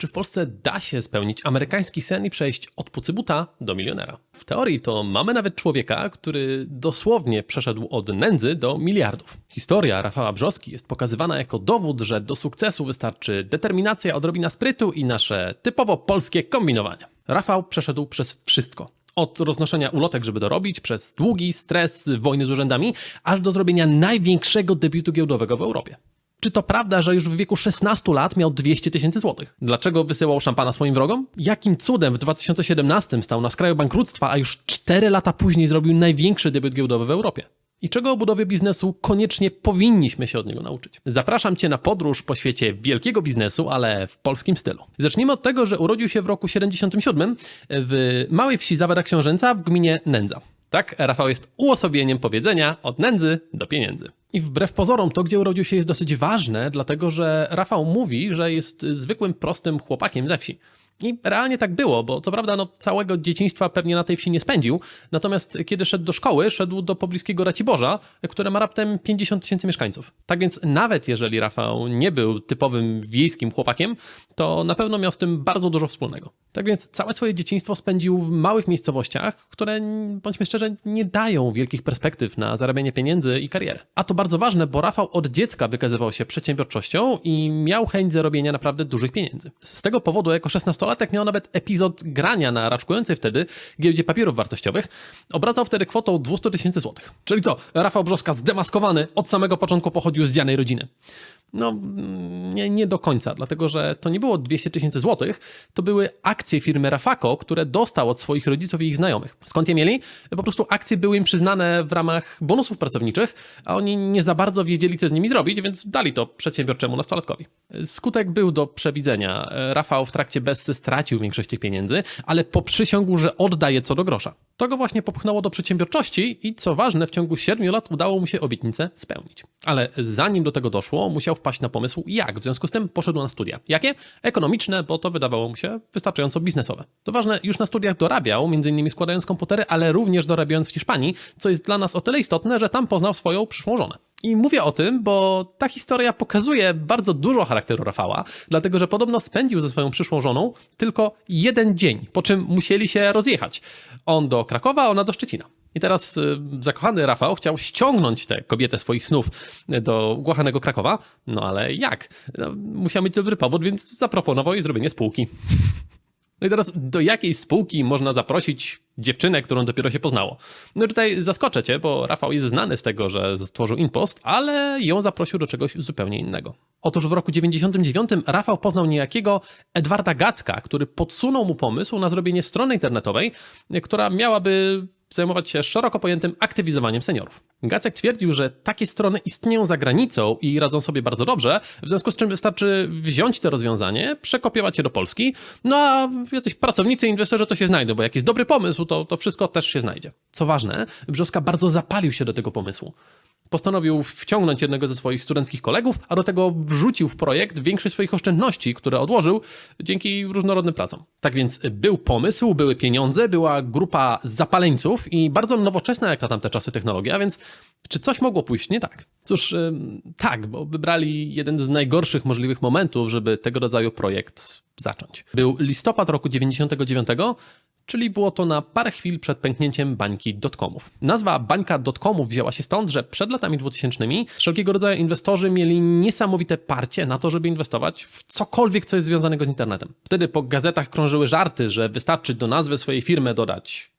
Czy w Polsce da się spełnić amerykański sen i przejść od pucybuta do milionera? W teorii to mamy nawet człowieka, który dosłownie przeszedł od nędzy do miliardów. Historia Rafała Brzoski jest pokazywana jako dowód, że do sukcesu wystarczy determinacja, odrobina sprytu i nasze typowo polskie kombinowanie. Rafał przeszedł przez wszystko. Od roznoszenia ulotek, żeby dorobić, przez długi, stres, wojny z urzędami, aż do zrobienia największego debiutu giełdowego w Europie. Czy to prawda, że już w wieku 16 lat miał 200 000 złotych? Dlaczego wysyłał szampana swoim wrogom? Jakim cudem w 2017 stał na skraju bankructwa, a już 4 lata później zrobił największy debiut giełdowy w Europie? I czego o budowie biznesu koniecznie powinniśmy się od niego nauczyć? Zapraszam Cię na podróż po świecie wielkiego biznesu, ale w polskim stylu. Zacznijmy od tego, że urodził się w roku 77 w małej wsi Zawera Książęca w gminie Nędza. Tak, Rafał jest uosobieniem powiedzenia od nędzy do pieniędzy. I wbrew pozorom to, gdzie urodził się, jest dosyć ważne, dlatego że Rafał mówi, że jest zwykłym, prostym chłopakiem ze wsi. I realnie tak było, bo co prawda całego dzieciństwa pewnie na tej wsi nie spędził, natomiast kiedy szedł do szkoły, szedł do pobliskiego Raciborza, które ma raptem 50 000 mieszkańców. Tak więc nawet jeżeli Rafał nie był typowym wiejskim chłopakiem, to na pewno miał z tym bardzo dużo wspólnego. Tak więc całe swoje dzieciństwo spędził w małych miejscowościach, które, bądźmy szczerzy, nie dają wielkich perspektyw na zarabianie pieniędzy i karierę. A to bardzo ważne, bo Rafał od dziecka wykazywał się przedsiębiorczością i miał chęć zarobienia naprawdę dużych pieniędzy. Z tego powodu jako 16-latek miał nawet epizod grania na raczkującej wtedy giełdzie papierów wartościowych. Obracał wtedy kwotą 200 000 złotych. Czyli co? Rafał Brzoska zdemaskowany od samego początku pochodził z dzianej rodziny. No, nie do końca, dlatego że to nie było 200 000 złotych, to były akcje firmy Rafako, które dostał od swoich rodziców i ich znajomych. Skąd je mieli? Po prostu akcje były im przyznane w ramach bonusów pracowniczych, a oni nie za bardzo wiedzieli, co z nimi zrobić, więc dali to przedsiębiorczemu nastolatkowi. Skutek był do przewidzenia. Rafał w trakcie bessy stracił większość tych pieniędzy, ale poprzysiągł, że oddaje co do grosza. To go właśnie popchnęło do przedsiębiorczości i co ważne, w ciągu 7 lat udało mu się obietnicę spełnić. Ale zanim do tego doszło, musiał wpaść na pomysł jak. W związku z tym poszedł na studia. Jakie? Ekonomiczne, bo to wydawało mu się wystarczająco biznesowe. To ważne, już na studiach dorabiał, m.in. składając komputery, ale również dorabiając w Hiszpanii, co jest dla nas o tyle istotne, że tam poznał swoją przyszłą żonę. I mówię o tym, bo ta historia pokazuje bardzo dużo charakteru Rafała, dlatego że podobno spędził ze swoją przyszłą żoną tylko 1 dzień, po czym musieli się rozjechać. On do Krakowa, ona do Szczecina. I teraz zakochany Rafał chciał ściągnąć tę kobietę swoich snów do głachanego Krakowa, no ale jak? Musiał mieć dobry powód, więc zaproponował jej zrobienie spółki. No i teraz do jakiej spółki można zaprosić dziewczynę, którą dopiero się poznało? No tutaj zaskoczę Cię, bo Rafał jest znany z tego, że stworzył Inpost, ale ją zaprosił do czegoś zupełnie innego. Otóż w roku 99 Rafał poznał niejakiego Edwarda Gacka, który podsunął mu pomysł na zrobienie strony internetowej, która miałaby zajmować się szeroko pojętym aktywizowaniem seniorów. Gacek twierdził, że takie strony istnieją za granicą i radzą sobie bardzo dobrze, w związku z czym wystarczy wziąć to rozwiązanie, przekopiować je do Polski, no a jacyś pracownicy i inwestorzy to się znajdą, bo jak jest dobry pomysł, to wszystko też się znajdzie. Co ważne, Brzoska bardzo zapalił się do tego pomysłu. Postanowił wciągnąć jednego ze swoich studenckich kolegów, a do tego wrzucił w projekt większość swoich oszczędności, które odłożył dzięki różnorodnym pracom. Tak więc był pomysł, były pieniądze, była grupa zapaleńców i bardzo nowoczesna jak na tamte czasy technologia, więc czy coś mogło pójść nie tak? Cóż, tak, bo wybrali jeden z najgorszych możliwych momentów, żeby tego rodzaju projekt zacząć. Był listopad roku 99, czyli było to na parę chwil przed pęknięciem bańki dotcomów. Nazwa bańka dotcomów wzięła się stąd, że przed latami 2000 wszelkiego rodzaju inwestorzy mieli niesamowite parcie na to, żeby inwestować w cokolwiek, co jest związanego z internetem. Wtedy po gazetach krążyły żarty, że wystarczy do nazwy swojej firmy dodać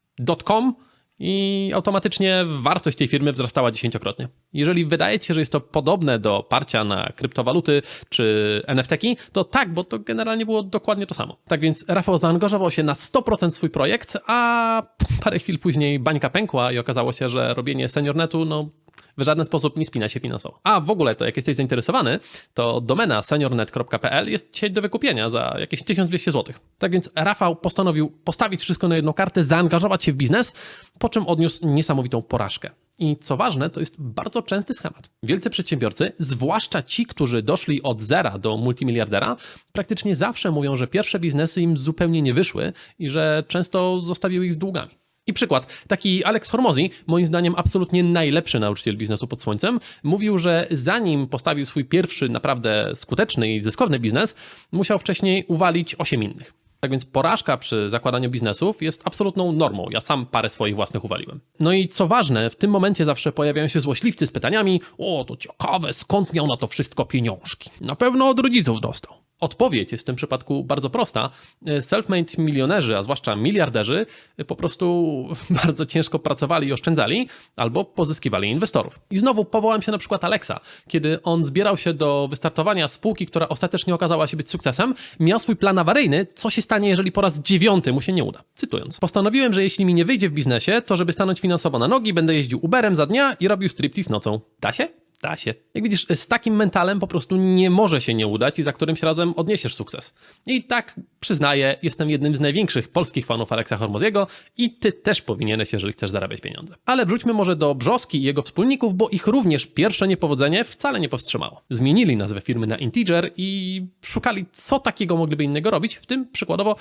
.com i automatycznie wartość tej firmy wzrastała 10-krotnie. Jeżeli wydaje Ci się, że jest to podobne do parcia na kryptowaluty czy NFT-ki, to tak, bo to generalnie było dokładnie to samo. Tak więc Rafał zaangażował się na 100% w swój projekt, a parę chwil później bańka pękła i okazało się, że robienie SeniorNetu w żaden sposób nie spina się finansowo. A w ogóle to jak jesteś zainteresowany, to domena seniornet.pl jest dzisiaj do wykupienia za jakieś 1200 zł. Tak więc Rafał postanowił postawić wszystko na jedną kartę, zaangażować się w biznes, po czym odniósł niesamowitą porażkę. I co ważne, to jest bardzo częsty schemat. Wielcy przedsiębiorcy, zwłaszcza ci, którzy doszli od zera do multimiliardera, praktycznie zawsze mówią, że pierwsze biznesy im zupełnie nie wyszły i że często zostawiły ich z długami. I przykład, taki Alex Hormozi, moim zdaniem absolutnie najlepszy nauczyciel biznesu pod słońcem, mówił, że zanim postawił swój pierwszy naprawdę skuteczny i zyskowny biznes, musiał wcześniej uwalić 8 innych. Tak więc porażka przy zakładaniu biznesów jest absolutną normą. Ja sam parę swoich własnych uwaliłem. No i co ważne, w tym momencie zawsze pojawiają się złośliwcy z pytaniami: o, to ciekawe, skąd miał na to wszystko pieniążki? Na pewno od rodziców dostał. Odpowiedź jest w tym przypadku bardzo prosta. Self-made milionerzy, a zwłaszcza miliarderzy, po prostu bardzo ciężko pracowali i oszczędzali, albo pozyskiwali inwestorów. I znowu powołam się na przykład Alexa. Kiedy on zbierał się do wystartowania spółki, która ostatecznie okazała się być sukcesem, miał swój plan awaryjny, co się stanie, jeżeli po raz 9 mu się nie uda. Cytując: postanowiłem, że jeśli mi nie wyjdzie w biznesie, to żeby stanąć finansowo na nogi, będę jeździł Uberem za dnia i robił striptease nocą. Da się? Da się. Jak widzisz, z takim mentalem po prostu nie może się nie udać i za którymś razem odniesiesz sukces. I tak, przyznaję, jestem jednym z największych polskich fanów Alexa Hormoziego i ty też powinieneś, jeżeli chcesz zarabiać pieniądze. Ale wróćmy może do Brzoski i jego wspólników, bo ich również pierwsze niepowodzenie wcale nie powstrzymało. Zmienili nazwę firmy na Integer i szukali, co takiego mogliby innego robić, w tym przykładowo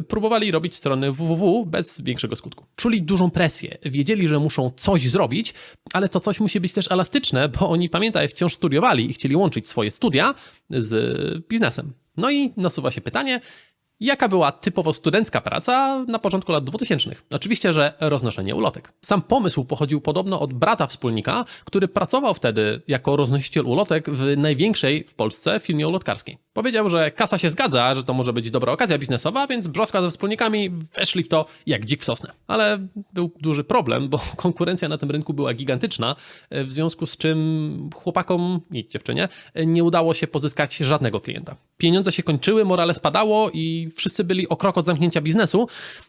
próbowali robić strony www bez większego skutku. Czuli dużą presję, wiedzieli, że muszą coś zrobić, ale to coś musi być też elastyczne, bo oni, pamiętaj, wciąż studiowali i chcieli łączyć swoje studia z biznesem. No i nasuwa się pytanie, jaka była typowo studencka praca na początku lat 2000? Oczywiście, że roznoszenie ulotek. Sam pomysł pochodził podobno od brata wspólnika, który pracował wtedy jako roznosiciel ulotek w największej w Polsce firmie ulotkarskiej. Powiedział, że kasa się zgadza, że to może być dobra okazja biznesowa, więc Brzozka ze wspólnikami weszli w to jak dzik w sosnę. Ale był duży problem, bo konkurencja na tym rynku była gigantyczna, w związku z czym chłopakom i dziewczynie nie udało się pozyskać żadnego klienta. Pieniądze się kończyły, morale spadało i wszyscy byli o krok od zamknięcia biznesu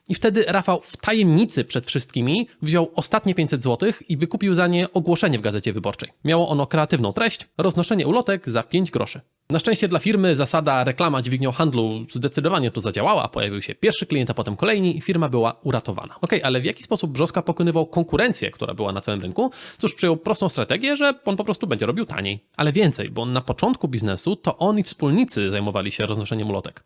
i wtedy Rafał w tajemnicy przed wszystkimi wziął ostatnie 500 zł i wykupił za nie ogłoszenie w Gazecie Wyborczej. Miało ono kreatywną treść: roznoszenie ulotek za 5 groszy. Na szczęście dla firmy zasada reklama dźwignią handlu zdecydowanie tu zadziałała, pojawił się pierwszy klient, a potem kolejni i firma była uratowana. Okej, ale w jaki sposób Brzozka pokonywał konkurencję, która była na całym rynku? Cóż, przyjął prostą strategię, że on po prostu będzie robił taniej. Ale więcej, bo na początku biznesu to on i wspólnicy zajmowali się roznoszeniem ulotek.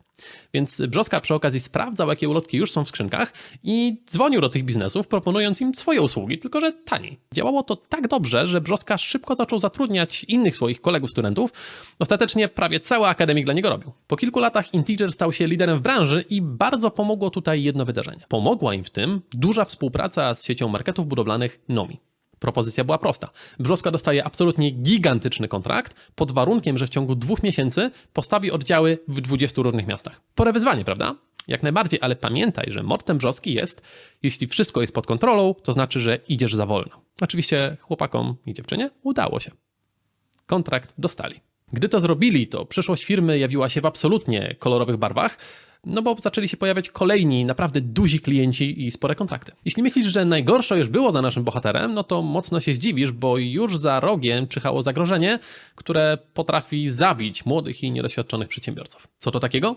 Więc Brzozka przy okazji sprawdzał, jakie ulotki już są w skrzynkach i dzwonił do tych biznesów, proponując im swoje usługi, tylko że taniej. Działało to tak dobrze, że Brzozka szybko zaczął zatrudniać innych swoich kolegów studentów. Ostatecznie prawie cały akademik dla niego robił. Po kilku latach Integer stał się liderem w branży i bardzo pomogło tutaj jedno wydarzenie. Pomogła im w tym duża współpraca z siecią marketów budowlanych Nomi. Propozycja była prosta. Brzozka dostaje absolutnie gigantyczny kontrakt pod warunkiem, że w ciągu 2 miesięcy postawi oddziały w 20 różnych miastach. Spore wyzwanie, prawda? Jak najbardziej, ale pamiętaj, że mottem Brzozki jest: jeśli wszystko jest pod kontrolą, to znaczy, że idziesz za wolno. Oczywiście chłopakom i dziewczynie udało się. Kontrakt dostali. Gdy to zrobili, to przyszłość firmy jawiła się w absolutnie kolorowych barwach, no bo zaczęli się pojawiać kolejni, naprawdę duzi klienci i spore kontrakty. Jeśli myślisz, że najgorsze już było za naszym bohaterem, no to mocno się zdziwisz, bo już za rogiem czyhało zagrożenie, które potrafi zabić młodych i niedoświadczonych przedsiębiorców. Co to takiego?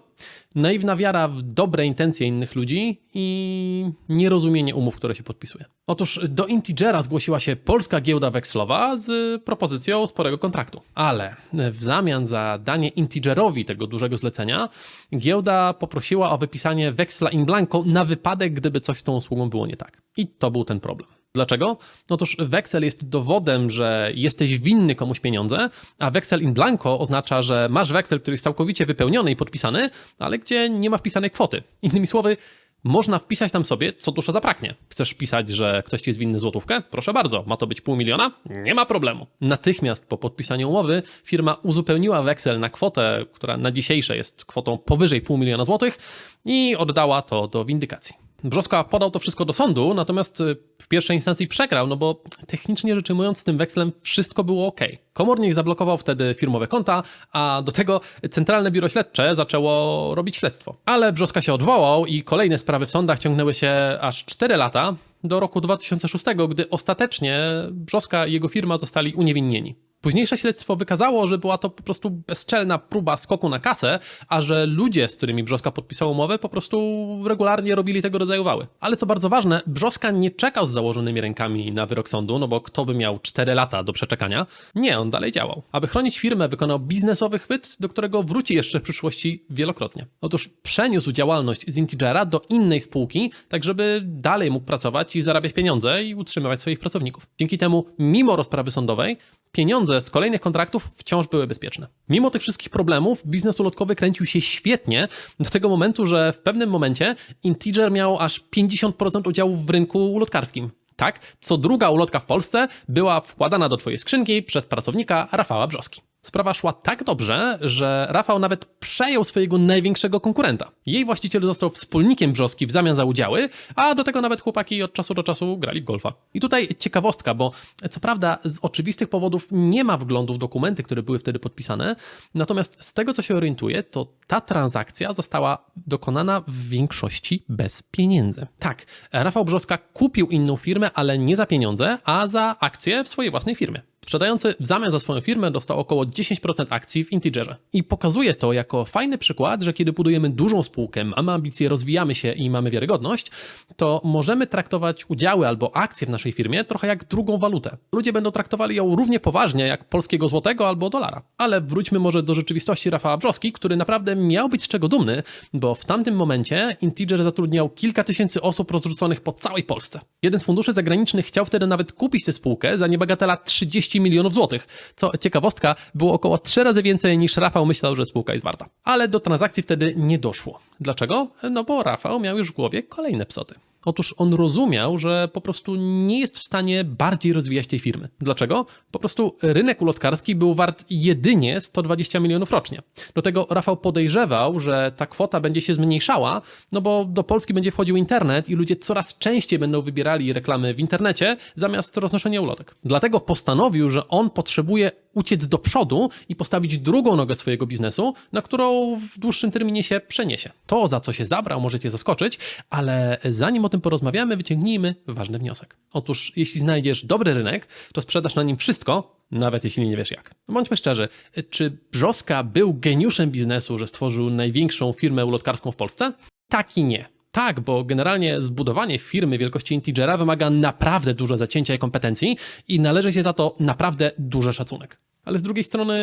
Naiwna wiara w dobre intencje innych ludzi i nierozumienie umów, które się podpisuje. Otóż do Integera zgłosiła się polska giełda wekslowa z propozycją sporego kontraktu. Ale w zamian za danie Integerowi tego dużego zlecenia, giełda poprosiła o wypisanie weksla in blanco na wypadek, gdyby coś z tą usługą było nie tak. I to był ten problem. Dlaczego? Otóż weksel jest dowodem, że jesteś winny komuś pieniądze, a weksel in blanco oznacza, że masz weksel, który jest całkowicie wypełniony i podpisany, ale gdzie nie ma wpisanej kwoty. Innymi słowy, można wpisać tam sobie, co dusza zapragnie. Chcesz wpisać, że ktoś ci jest winny złotówkę? Proszę bardzo. Ma to być 500 000? Nie ma problemu. Natychmiast po podpisaniu umowy firma uzupełniła weksel na kwotę, która na dzisiejsze jest kwotą powyżej 500 000 złotych i oddała to do windykacji. Brzozka podał to wszystko do sądu, natomiast w pierwszej instancji przegrał, no bo technicznie rzecz ujmując z tym wekslem wszystko było ok. Komornik zablokował wtedy firmowe konta, a do tego Centralne Biuro Śledcze zaczęło robić śledztwo. Ale Brzozka się odwołał i kolejne sprawy w sądach ciągnęły się aż 4 lata, do roku 2006, gdy ostatecznie Brzozka i jego firma zostali uniewinnieni. Późniejsze śledztwo wykazało, że była to po prostu bezczelna próba skoku na kasę, a że ludzie, z którymi Brzoska podpisał umowę, po prostu regularnie robili tego rodzaju wały. Ale co bardzo ważne, Brzoska nie czekał z założonymi rękami na wyrok sądu, no bo kto by miał 4 lata do przeczekania? Nie, on dalej działał. Aby chronić firmę, wykonał biznesowy chwyt, do którego wróci jeszcze w przyszłości wielokrotnie. Otóż przeniósł działalność z Integera do innej spółki, tak żeby dalej mógł pracować i zarabiać pieniądze i utrzymywać swoich pracowników. Dzięki temu, mimo rozprawy sądowej, pieniądze z kolejnych kontraktów wciąż były bezpieczne. Mimo tych wszystkich problemów, biznes ulotkowy kręcił się świetnie do tego momentu, że w pewnym momencie Integer miał aż 50% udziałów w rynku ulotkarskim. Tak, co druga ulotka w Polsce była wkładana do twojej skrzynki przez pracownika Rafała Brzoski. Sprawa szła tak dobrze, że Rafał nawet przejął swojego największego konkurenta. Jej właściciel został wspólnikiem Brzoski w zamian za udziały, a do tego nawet chłopaki od czasu do czasu grali w golfa. I tutaj ciekawostka, bo co prawda z oczywistych powodów nie ma wglądu w dokumenty, które były wtedy podpisane, natomiast z tego co się orientuję, to ta transakcja została dokonana w większości bez pieniędzy. Tak, Rafał Brzoska kupił inną firmę, ale nie za pieniądze, a za akcje w swojej własnej firmie. Sprzedający w zamian za swoją firmę dostał około 10% akcji w Integerze. I pokazuje to jako fajny przykład, że kiedy budujemy dużą spółkę, mamy ambicje, rozwijamy się i mamy wiarygodność, to możemy traktować udziały albo akcje w naszej firmie trochę jak drugą walutę. Ludzie będą traktowali ją równie poważnie jak polskiego złotego albo dolara. Ale wróćmy może do rzeczywistości Rafała Brzoski, który naprawdę miał być z czego dumny, bo w tamtym momencie Integer zatrudniał kilka tysięcy osób rozrzuconych po całej Polsce. Jeden z funduszy zagranicznych chciał wtedy nawet kupić tę spółkę za niebagatela 30 milionów złotych, co ciekawostka było około 3 razy więcej niż Rafał myślał, że spółka jest warta. Ale do transakcji wtedy nie doszło. Dlaczego? No bo Rafał miał już w głowie kolejne psoty. Otóż on rozumiał, że po prostu nie jest w stanie bardziej rozwijać tej firmy. Dlaczego? Po prostu rynek ulotkarski był wart jedynie 120 milionów rocznie. Do tego Rafał podejrzewał, że ta kwota będzie się zmniejszała, no bo do Polski będzie wchodził internet i ludzie coraz częściej będą wybierali reklamy w internecie zamiast roznoszenia ulotek. Dlatego postanowił, że on potrzebuje uciec do przodu i postawić drugą nogę swojego biznesu, na którą w dłuższym terminie się przeniesie. To, za co się zabrał, możecie zaskoczyć, ale zanim o tym porozmawiamy, wyciągnijmy ważny wniosek. Otóż, jeśli znajdziesz dobry rynek, to sprzedasz na nim wszystko, nawet jeśli nie wiesz jak. Bądźmy szczerzy, czy Brzoska był geniuszem biznesu, że stworzył największą firmę ulotkarską w Polsce? Tak i nie. Tak, bo generalnie zbudowanie firmy wielkości Integera wymaga naprawdę dużo zacięcia i kompetencji i należy się za to naprawdę duży szacunek. Ale z drugiej strony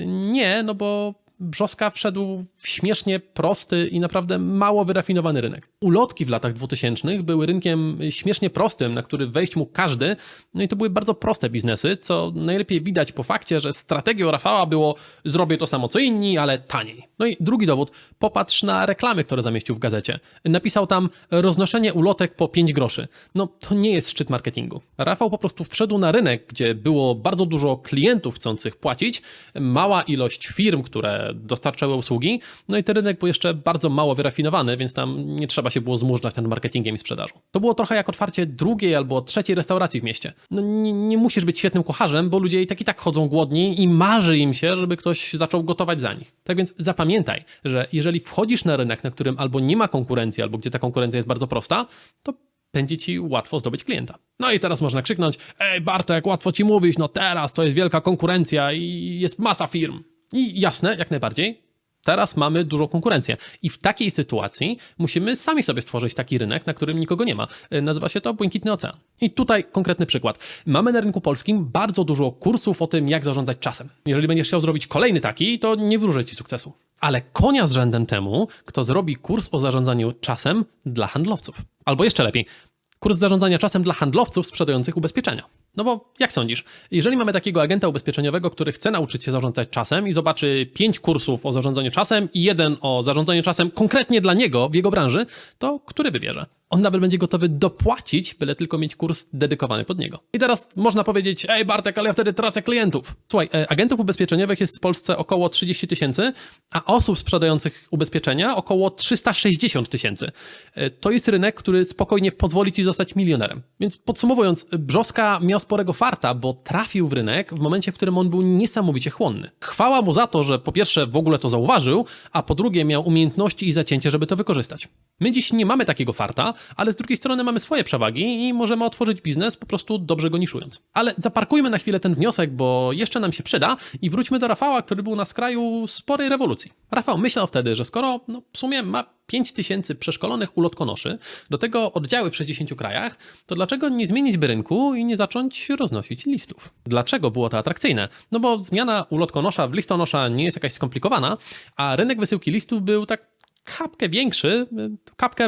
nie, no bo Brzoska wszedł w śmiesznie prosty i naprawdę mało wyrafinowany rynek. Ulotki w latach 2000 były rynkiem śmiesznie prostym, na który wejść mógł każdy, no i to były bardzo proste biznesy, co najlepiej widać po fakcie, że strategią Rafała było zrobię to samo co inni, ale taniej. No i drugi dowód, popatrz na reklamy, które zamieścił w gazecie. Napisał tam roznoszenie ulotek po 5 groszy. No to nie jest szczyt marketingu. Rafał po prostu wszedł na rynek, gdzie było bardzo dużo klientów chcących płacić, mała ilość firm, które dostarczały usługi, no i ten rynek był jeszcze bardzo mało wyrafinowany, więc tam nie trzeba się było zmużdżać nad marketingiem i sprzedażą. To było trochę jak otwarcie drugiej albo trzeciej restauracji w mieście. No nie musisz być świetnym kucharzem, bo ludzie i tak chodzą głodni i marzy im się, żeby ktoś zaczął gotować za nich. Tak więc zapamiętaj, że jeżeli wchodzisz na rynek, na którym albo nie ma konkurencji, albo gdzie ta konkurencja jest bardzo prosta, to będzie ci łatwo zdobyć klienta. No i teraz można krzyknąć, ej Bartek, jak łatwo ci mówić, no teraz to jest wielka konkurencja i jest masa firm. I jasne, jak najbardziej, teraz mamy dużą konkurencję i w takiej sytuacji musimy sami sobie stworzyć taki rynek, na którym nikogo nie ma. Nazywa się to Błękitny Ocean. I tutaj konkretny przykład. Mamy na rynku polskim bardzo dużo kursów o tym, jak zarządzać czasem. Jeżeli będziesz chciał zrobić kolejny taki, to nie wróżę ci sukcesu. Ale konia z rzędem temu, kto zrobi kurs o zarządzaniu czasem dla handlowców. Albo jeszcze lepiej, kurs zarządzania czasem dla handlowców sprzedających ubezpieczenia. No bo jak sądzisz, jeżeli mamy takiego agenta ubezpieczeniowego, który chce nauczyć się zarządzać czasem i zobaczy 5 kursów o zarządzaniu czasem i 1 o zarządzaniu czasem konkretnie dla niego, w jego branży, to który wybierze? On nawet będzie gotowy dopłacić, byle tylko mieć kurs dedykowany pod niego. I teraz można powiedzieć, ej Bartek, ale ja wtedy tracę klientów. Słuchaj, agentów ubezpieczeniowych jest w Polsce około 30 000, a osób sprzedających ubezpieczenia około 360 000. To jest rynek, który spokojnie pozwoli ci zostać milionerem. Więc podsumowując, Brzoska miał sporego farta, bo trafił w rynek w momencie, w którym on był niesamowicie chłonny. Chwała mu za to, że po pierwsze w ogóle to zauważył, a po drugie miał umiejętności i zacięcie, żeby to wykorzystać. My dziś nie mamy takiego farta, ale z drugiej strony mamy swoje przewagi i możemy otworzyć biznes po prostu dobrze go niszując. Ale zaparkujmy na chwilę ten wniosek, bo jeszcze nam się przyda i wróćmy do Rafała, który był na skraju sporej rewolucji. Rafał myślał wtedy, że skoro w sumie ma 5000 przeszkolonych ulotkonoszy, do tego oddziały w 60 krajach, to dlaczego nie zmienić by rynku i nie zacząć roznosić listów? Dlaczego było to atrakcyjne? No bo zmiana ulotkonosza w listonosza nie jest jakaś skomplikowana, a rynek wysyłki listów był tak kapkę większy,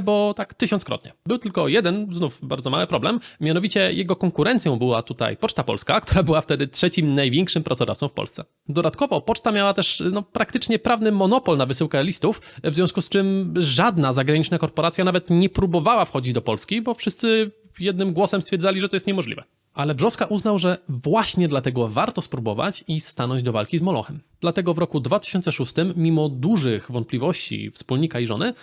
bo tak 1000-krotnie. Był tylko jeden, znów bardzo mały problem, mianowicie jego konkurencją była tutaj Poczta Polska, która była wtedy trzecim największym pracodawcą w Polsce. Dodatkowo poczta miała też praktycznie prawny monopol na wysyłkę listów, w związku z czym żadna zagraniczna korporacja nawet nie próbowała wchodzić do Polski, bo wszyscy jednym głosem stwierdzali, że to jest niemożliwe. Ale Brzoska uznał, że właśnie dlatego warto spróbować i stanąć do walki z Molochem. Dlatego w roku 2006, mimo dużych wątpliwości wspólnika i żony,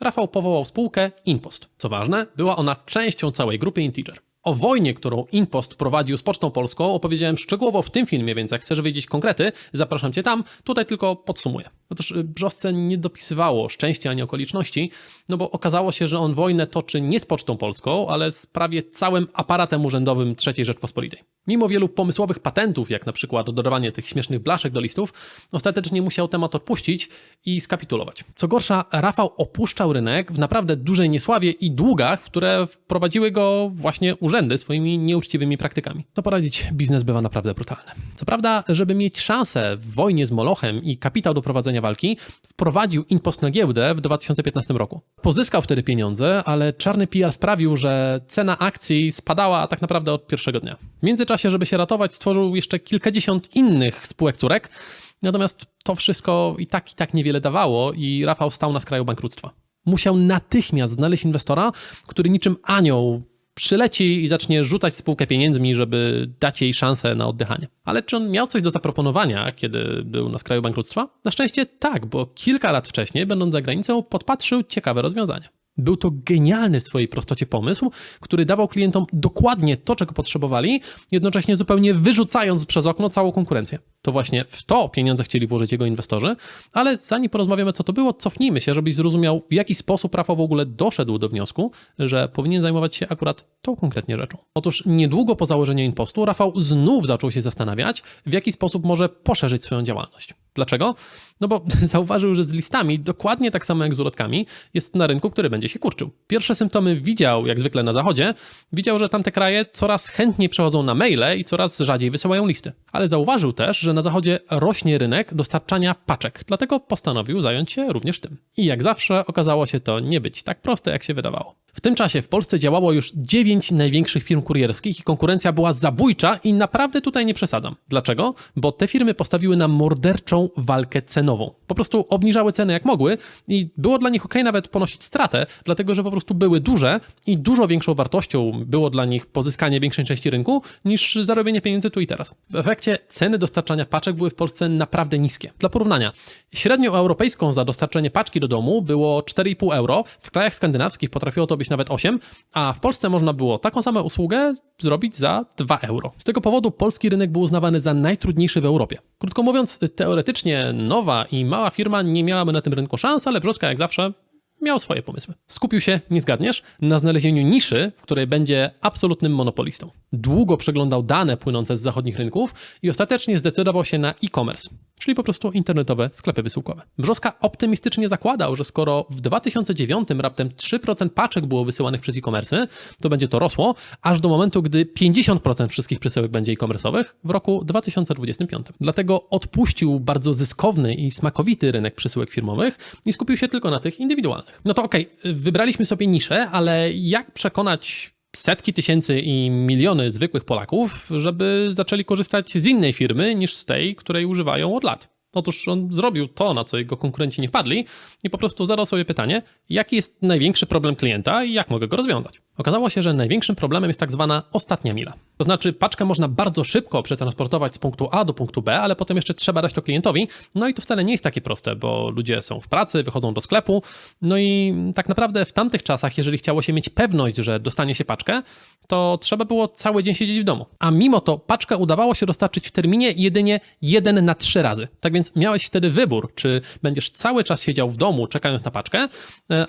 Rafał powołał spółkę InPost. Co ważne, była ona częścią całej grupy Integer. O wojnie, którą InPost prowadził z Pocztą Polską, opowiedziałem szczegółowo w tym filmie, więc jak chcesz wiedzieć konkrety, zapraszam Cię tam, tutaj tylko podsumuję. Otóż Brzosce nie dopisywało szczęścia ani okoliczności, no bo okazało się, że on wojnę toczy nie z Pocztą Polską, ale z prawie całym aparatem urzędowym III Rzeczpospolitej. Mimo wielu pomysłowych patentów, jak na przykład dodawanie tych śmiesznych blaszek do listów, ostatecznie musiał temat odpuścić i skapitulować. Co gorsza, Rafał opuszczał rynek w naprawdę dużej niesławie i długach, które wprowadziły go właśnie urzędy swoimi nieuczciwymi praktykami. Co poradzić, biznes bywa naprawdę brutalny. Co prawda, żeby mieć szansę w wojnie z Molochem i kapitał do prowadzenia walki, wprowadził InPost na giełdę w 2015 roku. Pozyskał wtedy pieniądze, ale czarny PR sprawił, że cena akcji spadała tak naprawdę od pierwszego dnia. W międzyczasie, żeby się ratować, stworzył jeszcze kilkadziesiąt innych spółek córek, natomiast to wszystko i tak niewiele dawało i Rafał stał na skraju bankructwa. Musiał natychmiast znaleźć inwestora, który niczym anioł przyleci i zacznie rzucać spółkę pieniędzmi, żeby dać jej szansę na oddychanie. Ale czy on miał coś do zaproponowania, kiedy był na skraju bankructwa? Na szczęście tak, bo kilka lat wcześniej, będąc za granicą, podpatrzył ciekawe rozwiązanie. Był to genialny w swojej prostocie pomysł, który dawał klientom dokładnie to, czego potrzebowali, jednocześnie zupełnie wyrzucając przez okno całą konkurencję. To właśnie w to pieniądze chcieli włożyć jego inwestorzy, ale zanim porozmawiamy, co to było, cofnijmy się, żebyś zrozumiał, w jaki sposób Rafał w ogóle doszedł do wniosku, że powinien zajmować się akurat tą konkretnie rzeczą. Otóż niedługo po założeniu InPostu Rafał znów zaczął się zastanawiać, w jaki sposób może poszerzyć swoją działalność. Dlaczego? No bo zauważył, że z listami, dokładnie tak samo jak z ulotkami, jest na rynku, który będzie się kurczył. Pierwsze symptomy widział, jak zwykle na zachodzie, widział, że tamte kraje coraz chętniej przechodzą na maile i coraz rzadziej wysyłają listy. Ale zauważył też, że na zachodzie rośnie rynek dostarczania paczek, dlatego postanowił zająć się również tym. I jak zawsze okazało się to nie być tak proste, jak się wydawało. W tym czasie w Polsce działało już 9 największych firm kurierskich i konkurencja była zabójcza i naprawdę tutaj nie przesadzam. Dlaczego? Bo te firmy postawiły na morderczą walkę cenową. Po prostu obniżały ceny jak mogły i było dla nich okej nawet ponosić stratę, dlatego że po prostu były duże i dużo większą wartością było dla nich pozyskanie większej części rynku niż zarobienie pieniędzy tu i teraz. W efekcie ceny dostarczania paczek były w Polsce naprawdę niskie. Dla porównania, średnią europejską za dostarczenie paczki do domu było 4,5 euro, w krajach skandynawskich potrafiło to być nawet 8, a w Polsce można było taką samą usługę zrobić za 2 euro. Z tego powodu polski rynek był uznawany za najtrudniejszy w Europie. Krótko mówiąc, teoretycznie nowa i mała firma nie miałaby na tym rynku szans, ale Brzoska jak zawsze miał swoje pomysły. Skupił się, nie zgadniesz, na znalezieniu niszy, w której będzie absolutnym monopolistą. Długo przeglądał dane płynące z zachodnich rynków i ostatecznie zdecydował się na e-commerce, czyli po prostu internetowe sklepy wysyłkowe. Brzoska optymistycznie zakładał, że skoro w 2009 raptem 3% paczek było wysyłanych przez e-commerce, to będzie to rosło, aż do momentu, gdy 50% wszystkich przesyłek będzie e-commerce'owych w roku 2025. Dlatego odpuścił bardzo zyskowny i smakowity rynek przesyłek firmowych i skupił się tylko na tych indywidualnych. No to okej, wybraliśmy sobie niszę, ale jak przekonać setki tysięcy i miliony zwykłych Polaków, żeby zaczęli korzystać z innej firmy niż z tej, której używają od lat? Otóż on zrobił to, na co jego konkurenci nie wpadli i po prostu zadał sobie pytanie, jaki jest największy problem klienta i jak mogę go rozwiązać. Okazało się, że największym problemem jest tak zwana ostatnia mila. To znaczy paczkę można bardzo szybko przetransportować z punktu A do punktu B, ale potem jeszcze trzeba dać to klientowi. No i to wcale nie jest takie proste, bo ludzie są w pracy, wychodzą do sklepu. No i tak naprawdę w tamtych czasach, jeżeli chciało się mieć pewność, że dostanie się paczkę, to trzeba było cały dzień siedzieć w domu. A mimo to paczkę udawało się dostarczyć w terminie jedynie 1 na 3 razy. Tak więc więc miałeś wtedy wybór, czy będziesz cały czas siedział w domu czekając na paczkę,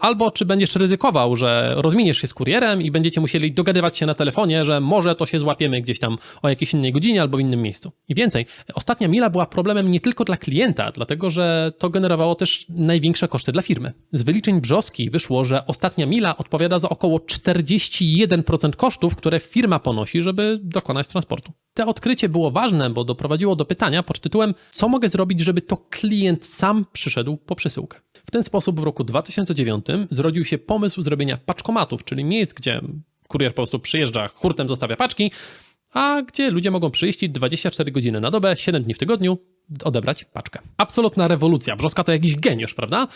albo czy będziesz ryzykował, że rozminiesz się z kurierem i będziecie musieli dogadywać się na telefonie, że może to się złapiemy gdzieś tam o jakiejś innej godzinie albo w innym miejscu. I więcej, ostatnia mila była problemem nie tylko dla klienta, dlatego że to generowało też największe koszty dla firmy. Z wyliczeń Brzoski wyszło, że ostatnia mila odpowiada za około 41% kosztów, które firma ponosi, żeby dokonać transportu. To odkrycie było ważne, bo doprowadziło do pytania pod tytułem: co mogę zrobić, żeby to klient sam przyszedł po przesyłkę? W ten sposób w roku 2009 zrodził się pomysł zrobienia paczkomatów, czyli miejsc, gdzie kurier po prostu przyjeżdża, hurtem zostawia paczki, a gdzie ludzie mogą przyjść 24 godziny na dobę, 7 dni w tygodniu, odebrać paczkę. Absolutna rewolucja. Brzoska to jakiś geniusz, prawda?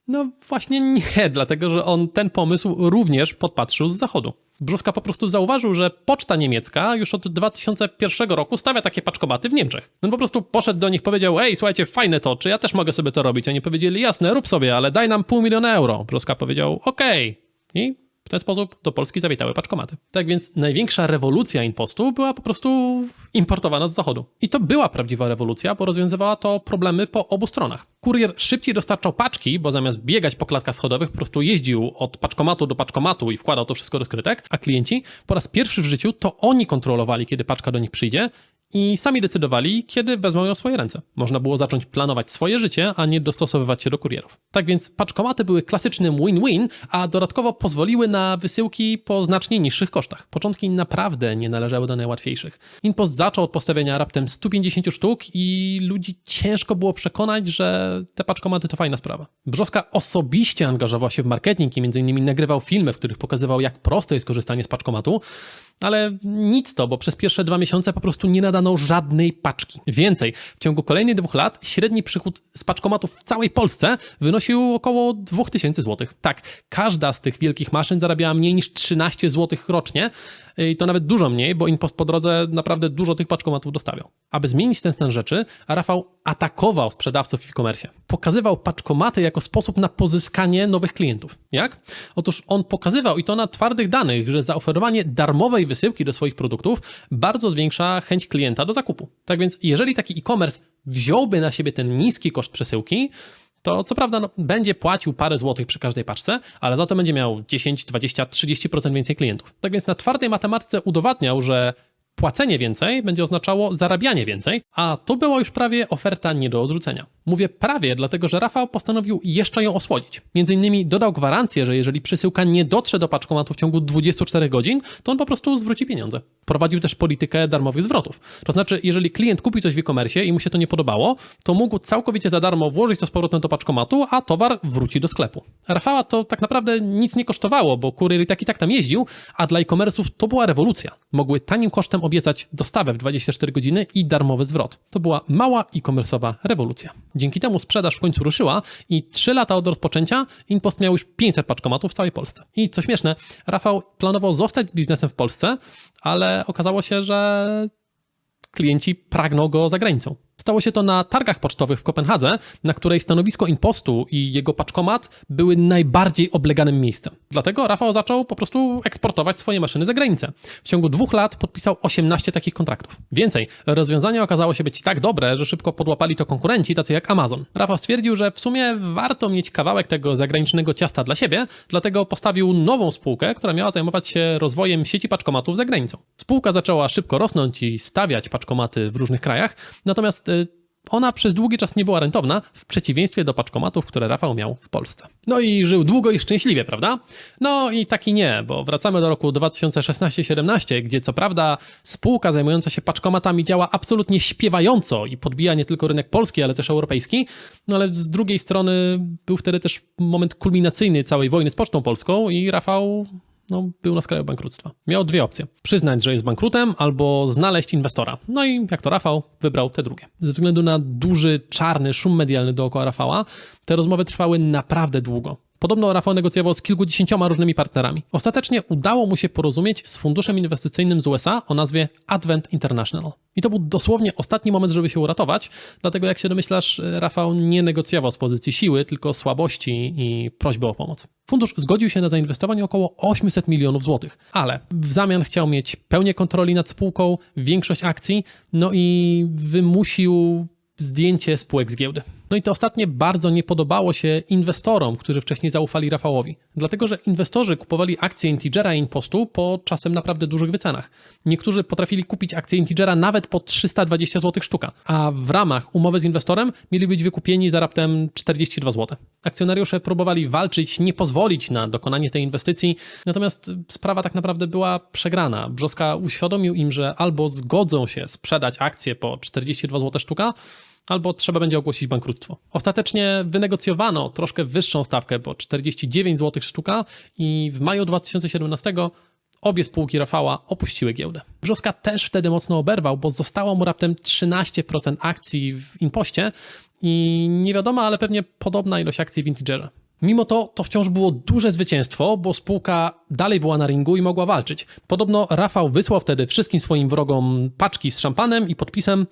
No właśnie nie, dlatego że on ten pomysł również podpatrzył z zachodu. Brzoska po prostu zauważył, że poczta niemiecka już od 2001 roku stawia takie paczkomaty w Niemczech. On po prostu poszedł do nich, powiedział: ej, słuchajcie, fajne to, czy ja też mogę sobie to robić? Oni powiedzieli: jasne, rób sobie, ale daj nam 500 000 euro. Brzoska powiedział: okej. I w ten sposób do Polski zawitały paczkomaty. Tak więc największa rewolucja impostu była po prostu importowana z zachodu. I to była prawdziwa rewolucja, bo rozwiązywała to problemy po obu stronach. Kurier szybciej dostarczał paczki, bo zamiast biegać po klatkach schodowych, po prostu jeździł od paczkomatu do paczkomatu i wkładał to wszystko do skrytek, a klienci po raz pierwszy w życiu to oni kontrolowali, kiedy paczka do nich przyjdzie i sami decydowali, kiedy wezmą ją w swoje ręce. Można było zacząć planować swoje życie, a nie dostosowywać się do kurierów. Tak więc paczkomaty były klasycznym win-win, a dodatkowo pozwoliły na wysyłki po znacznie niższych kosztach. Początki naprawdę nie należały do najłatwiejszych. InPost zaczął od postawienia raptem 150 sztuk i ludzi ciężko było przekonać, że te paczkomaty to fajna sprawa. Brzoska osobiście angażował się w marketing i m.in. nagrywał filmy, w których pokazywał, jak proste jest korzystanie z paczkomatu, ale nic to, bo przez pierwsze 2 miesiące po prostu nie nadano żadnej paczki. Więcej, w ciągu kolejnych 2 lat średni przychód z paczkomatów w całej Polsce wynosił około 2000 zł. Tak, każda z tych wielkich maszyn zarabiała mniej niż 13 zł rocznie i to nawet dużo mniej, bo InPost po drodze naprawdę dużo tych paczkomatów dostawiał. Aby zmienić ten stan rzeczy, Rafał atakował sprzedawców w e-commerce. Pokazywał paczkomaty jako sposób na pozyskanie nowych klientów. Jak? Otóż on pokazywał, i to na twardych danych, że zaoferowanie darmowej wysyłki do swoich produktów bardzo zwiększa chęć klienta do zakupu. Tak więc jeżeli taki e-commerce wziąłby na siebie ten niski koszt przesyłki, to co prawda będzie płacił parę złotych przy każdej paczce, ale za to będzie miał 10, 20, 30% więcej klientów. Tak więc na twardej matematyce udowadniał, że płacenie więcej będzie oznaczało zarabianie więcej, a to była już prawie oferta nie do odrzucenia. Mówię prawie, dlatego że Rafał postanowił jeszcze ją osłodzić. Między innymi dodał gwarancję, że jeżeli przesyłka nie dotrze do paczkomatu w ciągu 24 godzin, to on po prostu zwróci pieniądze. Prowadził też politykę darmowych zwrotów. To znaczy, jeżeli klient kupi coś w e-commerce i mu się to nie podobało, to mógł całkowicie za darmo włożyć to z powrotem do paczkomatu, a towar wróci do sklepu. Rafała to tak naprawdę nic nie kosztowało, bo kurier i tak tam jeździł, a dla e-commerce'ów to była rewolucja. Mogły tanim kosztem obiecać dostawę w 24 godziny i darmowy zwrot. To była mała e-commerce'owa rewolucja. Dzięki temu sprzedaż w końcu ruszyła i 3 lata od rozpoczęcia InPost miał już 500 paczkomatów w całej Polsce. I co śmieszne, Rafał planował zostać z biznesem w Polsce, ale okazało się, że klienci pragną go za granicą. Stało się to na targach pocztowych w Kopenhadze, na której stanowisko InPostu i jego paczkomat były najbardziej obleganym miejscem. Dlatego Rafał zaczął po prostu eksportować swoje maszyny za granicę. W ciągu 2 lat podpisał 18 takich kontraktów. Więcej, rozwiązanie okazało się być tak dobre, że szybko podłapali to konkurenci, tacy jak Amazon. Rafał stwierdził, że w sumie warto mieć kawałek tego zagranicznego ciasta dla siebie, dlatego postawił nową spółkę, która miała zajmować się rozwojem sieci paczkomatów za granicą. Spółka zaczęła szybko rosnąć i stawiać paczkomaty w różnych krajach, natomiast ona przez długi czas nie była rentowna, w przeciwieństwie do paczkomatów, które Rafał miał w Polsce. No i żył długo i szczęśliwie, prawda? No i tak i nie, bo wracamy do roku 2016-17, gdzie co prawda spółka zajmująca się paczkomatami działa absolutnie śpiewająco i podbija nie tylko rynek polski, ale też europejski, no ale z drugiej strony był wtedy też moment kulminacyjny całej wojny z Pocztą Polską i Rafał był na skraju bankructwa. Miał 2 opcje. Przyznać, że jest bankrutem, albo znaleźć inwestora. No i jak to Rafał, wybrał te drugie. Ze względu na duży, czarny szum medialny dookoła Rafała, te rozmowy trwały naprawdę długo. Podobno Rafał negocjował z kilkudziesięcioma różnymi partnerami. Ostatecznie udało mu się porozumieć z funduszem inwestycyjnym z USA o nazwie Advent International. I to był dosłownie ostatni moment, żeby się uratować, dlatego jak się domyślasz, Rafał nie negocjował z pozycji siły, tylko słabości i prośby o pomoc. Fundusz zgodził się na zainwestowanie około 800 milionów złotych, ale w zamian chciał mieć pełnię kontroli nad spółką, większość akcji, no i wymusił zdjęcie spółek z giełdy. No i to ostatnie bardzo nie podobało się inwestorom, którzy wcześniej zaufali Rafałowi. Dlatego, że inwestorzy kupowali akcje Integera i Impostu po czasem naprawdę dużych wycenach. Niektórzy potrafili kupić akcje Integera nawet po 320 zł sztuka, a w ramach umowy z inwestorem mieli być wykupieni za raptem 42 zł. Akcjonariusze próbowali walczyć, nie pozwolić na dokonanie tej inwestycji, natomiast sprawa tak naprawdę była przegrana. Brzoska uświadomił im, że albo zgodzą się sprzedać akcje po 42 zł sztuka, albo trzeba będzie ogłosić bankructwo. Ostatecznie wynegocjowano troszkę wyższą stawkę, bo 49 zł sztuka i w maju 2017 obie spółki Rafała opuściły giełdę. Brzoska też wtedy mocno oberwał, bo zostało mu raptem 13% akcji w Impoście i niewiadoma, ale pewnie podobna ilość akcji w Integerze. Mimo to wciąż było duże zwycięstwo, bo spółka dalej była na ringu i mogła walczyć. Podobno Rafał wysłał wtedy wszystkim swoim wrogom paczki z szampanem i podpisem: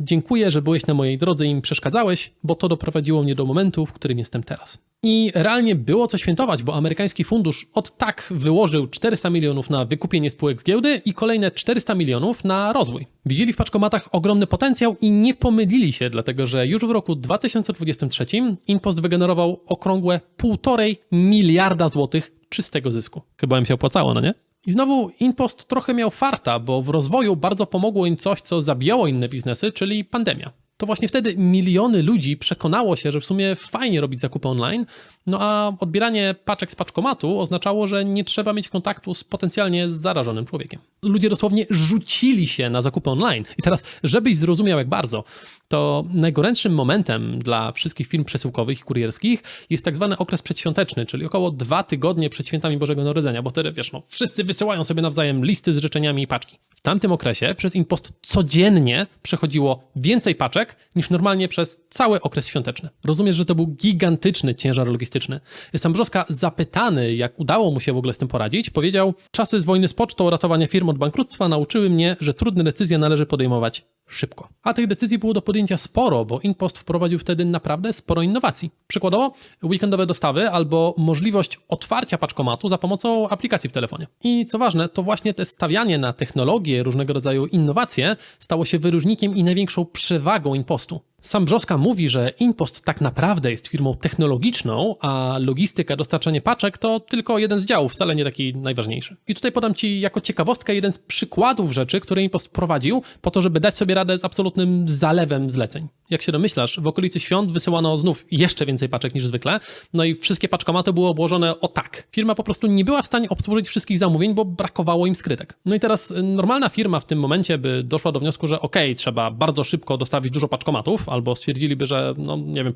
dziękuję, że byłeś na mojej drodze i im przeszkadzałeś, bo to doprowadziło mnie do momentu, w którym jestem teraz. I realnie było co świętować, bo amerykański fundusz od tak wyłożył 400 milionów na wykupienie spółek z giełdy i kolejne 400 milionów na rozwój. Widzieli w paczkomatach ogromny potencjał i nie pomylili się, dlatego że już w roku 2023 Impost wygenerował okrągłe 1,5 miliarda złotych czystego zysku. Chyba im się opłacało, no nie? I znowu Impost trochę miał farta, bo w rozwoju bardzo pomogło im coś, co zabijało inne biznesy, czyli pandemia. To właśnie wtedy miliony ludzi przekonało się, że w sumie fajnie robić zakupy online, no a odbieranie paczek z paczkomatu oznaczało, że nie trzeba mieć kontaktu z potencjalnie zarażonym człowiekiem. Ludzie dosłownie rzucili się na zakupy online. I teraz, żebyś zrozumiał jak bardzo, to najgorętszym momentem dla wszystkich firm przesyłkowych i kurierskich jest tak zwany okres przedświąteczny, czyli około 2 tygodnie przed świętami Bożego Narodzenia, bo wtedy, wiesz, wszyscy wysyłają sobie nawzajem listy z życzeniami i paczki. W tamtym okresie przez Impost codziennie przechodziło więcej paczek niż normalnie przez cały okres świąteczny. Rozumiesz, że to był gigantyczny ciężar logistyczny. Sam Brzoska, zapytany, jak udało mu się w ogóle z tym poradzić, powiedział: czasy z wojny z pocztą, ratowania firm od bankructwa nauczyły mnie, że trudne decyzje należy podejmować szybko. A tych decyzji było do podjęcia sporo, bo Impost wprowadził wtedy naprawdę sporo innowacji. Przykładowo weekendowe dostawy albo możliwość otwarcia paczkomatu za pomocą aplikacji w telefonie. I co ważne, to właśnie te stawianie na technologie, różnego rodzaju innowacje stało się wyróżnikiem i największą przewagą Impostu. Sam Brzoska mówi, że Impost tak naprawdę jest firmą technologiczną, a logistyka, dostarczanie paczek to tylko jeden z działów, wcale nie taki najważniejszy. I tutaj podam Ci jako ciekawostkę jeden z przykładów rzeczy, które Impost wprowadził po to, żeby dać sobie radę z absolutnym zalewem zleceń. Jak się domyślasz, w okolicy świąt wysyłano znów jeszcze więcej paczek niż zwykle, no i wszystkie paczkomaty były obłożone o tak. Firma po prostu nie była w stanie obsłużyć wszystkich zamówień, bo brakowało im skrytek. No i teraz normalna firma w tym momencie by doszła do wniosku, że trzeba bardzo szybko dostawić dużo paczkomatów, albo stwierdziliby, że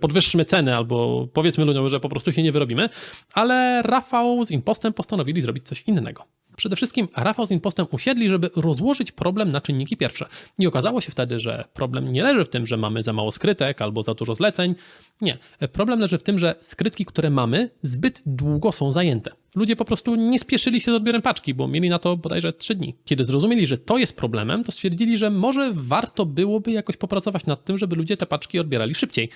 podwyższymy ceny, albo powiedzmy ludziom, że po prostu się nie wyrobimy, ale Rafał z Impostem postanowili zrobić coś innego. Przede wszystkim Rafał z Impostem usiedli, żeby rozłożyć problem na czynniki pierwsze. I okazało się wtedy, że problem nie leży w tym, że mamy za mało skrytek albo za dużo zleceń. Nie. Problem leży w tym, że skrytki, które mamy, zbyt długo są zajęte. Ludzie po prostu nie spieszyli się z odbiorem paczki, bo mieli na to bodajże 3 dni. Kiedy zrozumieli, że to jest problemem, to stwierdzili, że może warto byłoby jakoś popracować nad tym, żeby ludzie te paczki odbierali szybciej.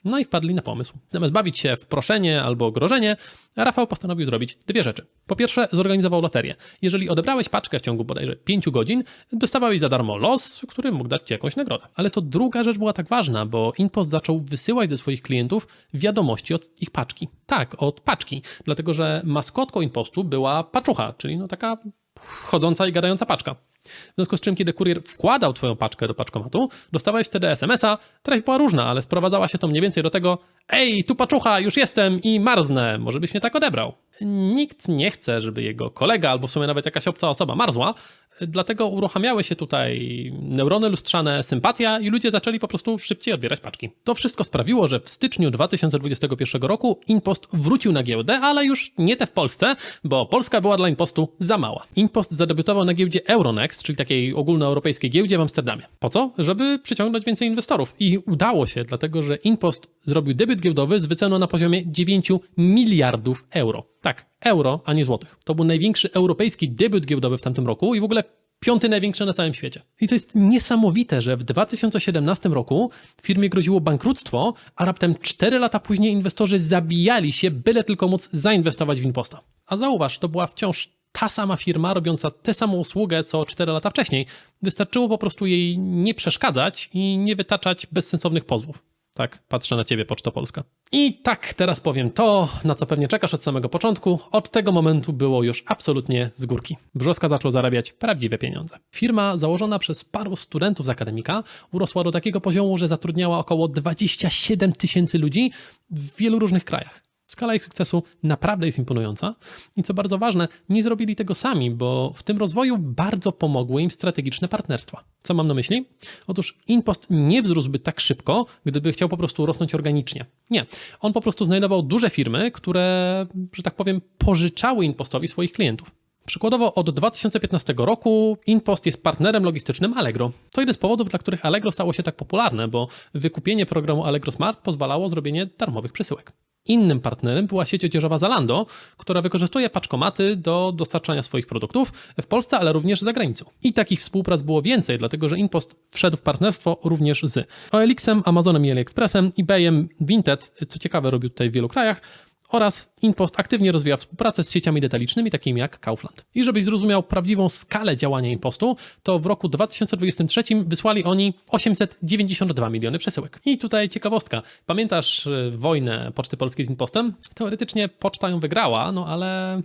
No i wpadli na pomysł. Zamiast bawić się w proszenie albo grożenie, Rafał postanowił zrobić 2 rzeczy. Po pierwsze, zorganizował loterię. Jeżeli odebrałeś paczkę w ciągu bodajże 5 godzin, dostawałeś za darmo los, który mógł dać ci jakąś nagrodę. Ale to druga rzecz była tak ważna, bo Impost zaczął wysyłać do swoich klientów wiadomości od ich paczki. Tak, od paczki. Dlatego, że maskotką Impostu była paczucha, czyli taka chodząca i gadająca paczka. W związku z czym, kiedy kurier wkładał twoją paczkę do paczkomatu, dostawałeś wtedy SMS-a, treść była różna, ale sprowadzała się to mniej więcej do tego: ej, tu paczucha, już jestem i marznę, może byś mnie tak odebrał. Nikt nie chce, żeby jego kolega albo w sumie nawet jakaś obca osoba marzła, dlatego uruchamiały się tutaj neurony lustrzane, sympatia i ludzie zaczęli po prostu szybciej odbierać paczki. To wszystko sprawiło, że w styczniu 2021 roku Impost wrócił na giełdę, ale już nie te w Polsce, bo Polska była dla Impostu za mała. Impost zadebiutował na giełdzie Euronext, czyli takiej ogólnoeuropejskiej giełdzie w Amsterdamie. Po co? Żeby przyciągnąć więcej inwestorów. I udało się, dlatego że Impost zrobił debiut giełdowy z wyceną na poziomie 9 miliardów euro. Tak, euro, a nie złotych. To był największy europejski debiut giełdowy w tamtym roku i w ogóle 5. największy na całym świecie. I to jest niesamowite, że w 2017 roku firmie groziło bankructwo, a raptem 4 lata później inwestorzy zabijali się, byle tylko móc zainwestować w Imposta. A zauważ, to była wciąż ta sama firma robiąca tę samą usługę co 4 lata wcześniej. Wystarczyło po prostu jej nie przeszkadzać i nie wytaczać bezsensownych pozwów. Tak, patrzę na ciebie, Poczto Polska. I tak, teraz powiem to, na co pewnie czekasz od samego początku. Od tego momentu było już absolutnie z górki. Brzoska zaczął zarabiać prawdziwe pieniądze. Firma założona przez paru studentów z akademika urosła do takiego poziomu, że zatrudniała około 27 000 ludzi w wielu różnych krajach. Skala ich sukcesu naprawdę jest imponująca i co bardzo ważne, nie zrobili tego sami, bo w tym rozwoju bardzo pomogły im strategiczne partnerstwa. Co mam na myśli? Otóż InPost nie wzrósłby tak szybko, gdyby chciał po prostu rosnąć organicznie. Nie, on po prostu znajdował duże firmy, które, że tak powiem, pożyczały InPostowi swoich klientów. Przykładowo od 2015 roku InPost jest partnerem logistycznym Allegro. To jeden z powodów, dla których Allegro stało się tak popularne, bo wykupienie programu Allegro Smart pozwalało zrobienie darmowych przesyłek. Innym partnerem była sieć odzieżowa Zalando, która wykorzystuje paczkomaty do dostarczania swoich produktów w Polsce, ale również za granicą. I takich współprac było więcej, dlatego że InPost wszedł w partnerstwo również z OLX-em, Amazonem i AliExpressem, eBayem, Vinted, co ciekawe robił tutaj w wielu krajach, oraz InPost aktywnie rozwija współpracę z sieciami detalicznymi takimi jak Kaufland. I żebyś zrozumiał prawdziwą skalę działania InPostu, to w roku 2023 wysłali oni 892 miliony przesyłek. I tutaj ciekawostka. Pamiętasz wojnę Poczty Polskiej z InPostem? Teoretycznie poczta ją wygrała, no ale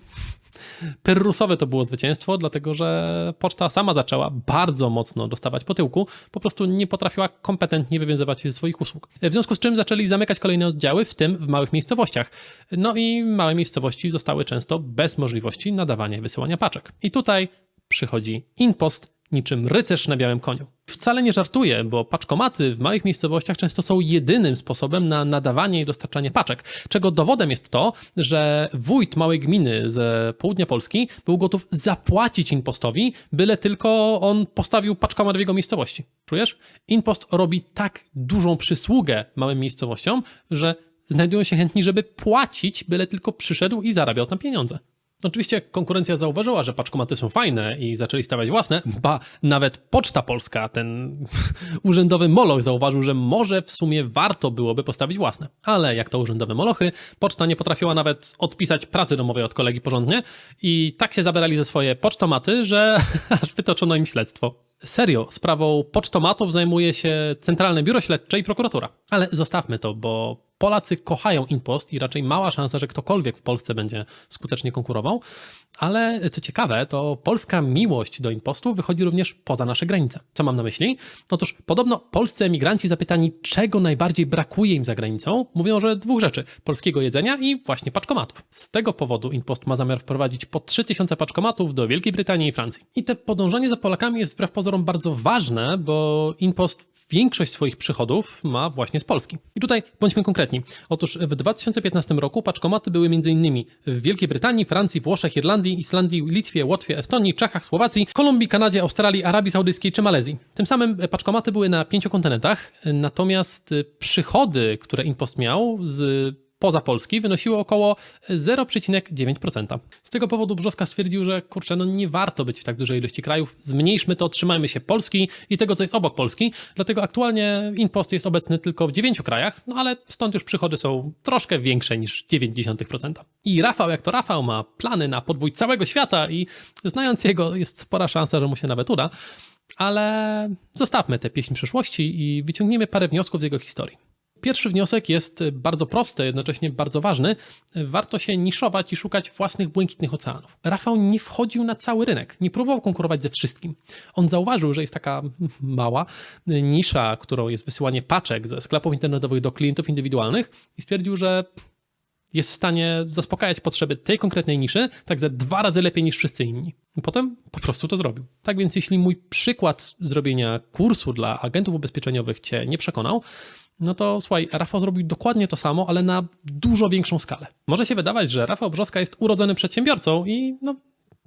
pyrrusowe to było zwycięstwo, dlatego że poczta sama zaczęła bardzo mocno dostawać po tyłku, po prostu nie potrafiła kompetentnie wywiązywać się ze swoich usług. W związku z czym zaczęli zamykać kolejne oddziały, w tym w małych miejscowościach. No i małe miejscowości zostały często bez możliwości nadawania i wysyłania paczek. I tutaj przychodzi InPost niczym rycerz na białym koniu. Wcale nie żartuję, bo paczkomaty w małych miejscowościach często są jedynym sposobem na nadawanie i dostarczanie paczek, czego dowodem jest to, że wójt małej gminy z południa Polski był gotów zapłacić InPostowi, byle tylko on postawił paczkomat w jego miejscowości. Czujesz? InPost robi tak dużą przysługę małym miejscowościom, że znajdują się chętni, żeby płacić, byle tylko przyszedł i zarabiał tam pieniądze. Oczywiście konkurencja zauważyła, że paczkomaty są fajne i zaczęli stawiać własne, ba nawet Poczta Polska, ten urzędowy moloch zauważył, że może w sumie warto byłoby postawić własne. Ale jak to urzędowe molochy, poczta nie potrafiła nawet odpisać pracy domowej od kolegi porządnie i tak się zabrali ze swoje pocztomaty, że aż wytoczono im śledztwo. Serio, sprawą pocztomatów zajmuje się Centralne Biuro Śledcze i prokuratura. Ale zostawmy to, bo Polacy kochają InPost i raczej mała szansa, że ktokolwiek w Polsce będzie skutecznie konkurował. Ale co ciekawe, to polska miłość do InPostu wychodzi również poza nasze granice. Co mam na myśli? Otóż podobno polscy emigranci zapytani, czego najbardziej brakuje im za granicą, mówią, że 2 rzeczy. Polskiego jedzenia i właśnie paczkomatów. Z tego powodu InPost ma zamiar wprowadzić po 3000 paczkomatów do Wielkiej Brytanii i Francji. I te podążanie za Polakami jest wbrew pozorom bardzo ważne, bo InPost większość swoich przychodów ma właśnie z Polski. I tutaj bądźmy konkretni. Otóż w 2015 roku paczkomaty były m.in. w Wielkiej Brytanii, Francji, Włoszech, Irlandii, Islandii, Litwie, Łotwie, Estonii, Czechach, Słowacji, Kolumbii, Kanadzie, Australii, Arabii Saudyjskiej czy Malezji. Tym samym paczkomaty były na 5 kontynentach, natomiast przychody, które InPost miał z poza Polski wynosiły około 0,9%. Z tego powodu Brzoska stwierdził, że kurczę, no nie warto być w tak dużej ilości krajów, zmniejszmy to, trzymajmy się Polski i tego, co jest obok Polski, dlatego aktualnie InPost jest obecny tylko w 9 krajach, no ale stąd już przychody są troszkę większe niż 0,9%. I Rafał, jak to Rafał, ma plany na podbój całego świata i znając jego, jest spora szansa, że mu się nawet uda, ale zostawmy tę pieśń przyszłości i wyciągniemy parę wniosków z jego historii. Pierwszy wniosek jest bardzo prosty, jednocześnie bardzo ważny. Warto się niszować i szukać własnych błękitnych oceanów. Rafał nie wchodził na cały rynek, nie próbował konkurować ze wszystkim. On zauważył, że jest taka mała nisza, którą jest wysyłanie paczek ze sklepów internetowych do klientów indywidualnych i stwierdził, że jest w stanie zaspokajać potrzeby tej konkretnej niszy tak ze 2 razy lepiej niż wszyscy inni. Potem po prostu to zrobił. Tak więc jeśli mój przykład zrobienia kursu dla agentów ubezpieczeniowych Cię nie przekonał, no to słuchaj, Rafał zrobił dokładnie to samo, ale na dużo większą skalę. Może się wydawać, że Rafał Brzoska jest urodzonym przedsiębiorcą i no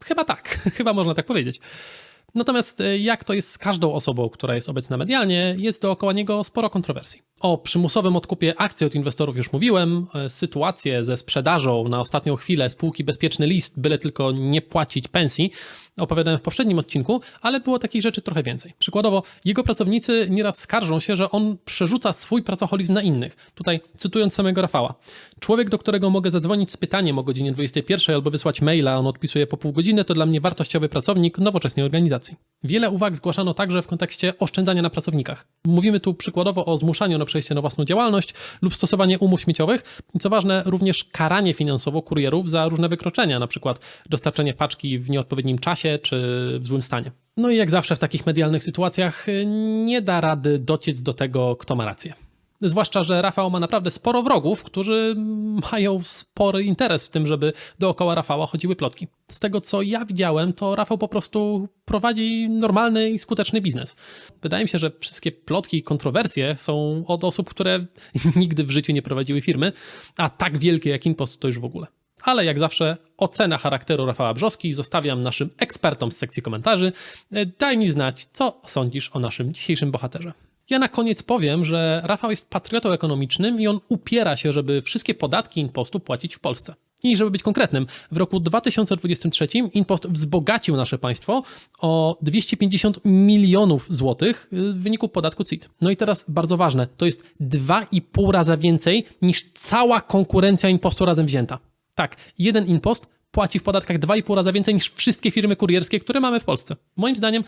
chyba tak, chyba można tak powiedzieć. Natomiast jak to jest z każdą osobą, która jest obecna medialnie, jest dookoła niego sporo kontrowersji. O przymusowym odkupie akcji od inwestorów już mówiłem, sytuację ze sprzedażą na ostatnią chwilę spółki Bezpieczny List, byle tylko nie płacić pensji, opowiadałem w poprzednim odcinku, ale było takich rzeczy trochę więcej. Przykładowo, jego pracownicy nieraz skarżą się, że on przerzuca swój pracoholizm na innych. Tutaj cytując samego Rafała. Człowiek, do którego mogę zadzwonić z pytaniem o godzinie 21 albo wysłać maila, on odpisuje po pół godziny, to dla mnie wartościowy pracownik nowoczesnej organizacji. Wiele uwag zgłaszano także w kontekście oszczędzania na pracownikach. Mówimy tu przykładowo o zmuszaniu na przejście na własną działalność lub stosowanie umów śmieciowych i co ważne, również karanie finansowo kurierów za różne wykroczenia, na przykład dostarczenie paczki w nieodpowiednim czasie czy w złym stanie. No i jak zawsze w takich medialnych sytuacjach nie da rady dociec do tego, kto ma rację. Zwłaszcza, że Rafał ma naprawdę sporo wrogów, którzy mają spory interes w tym, żeby dookoła Rafała chodziły plotki. Z tego, co ja widziałem, to Rafał po prostu prowadzi normalny i skuteczny biznes. Wydaje mi się, że wszystkie plotki i kontrowersje są od osób, które nigdy w życiu nie prowadziły firmy, a tak wielkie jak Impost to już w ogóle. Ale jak zawsze ocena charakteru Rafała Brzoski zostawiam naszym ekspertom z sekcji komentarzy. Daj mi znać, co sądzisz o naszym dzisiejszym bohaterze. Ja na koniec powiem, że Rafał jest patriotą ekonomicznym i on upiera się, żeby wszystkie podatki Impostu płacić w Polsce. I żeby być konkretnym, w roku 2023 Impost wzbogacił nasze państwo o 250 milionów złotych w wyniku podatku CIT. No i teraz bardzo ważne, to jest 2,5 raza więcej niż cała konkurencja Impostu razem wzięta. Tak, jeden Impost płaci w podatkach 2,5 raza więcej niż wszystkie firmy kurierskie, które mamy w Polsce. Moim zdaniem,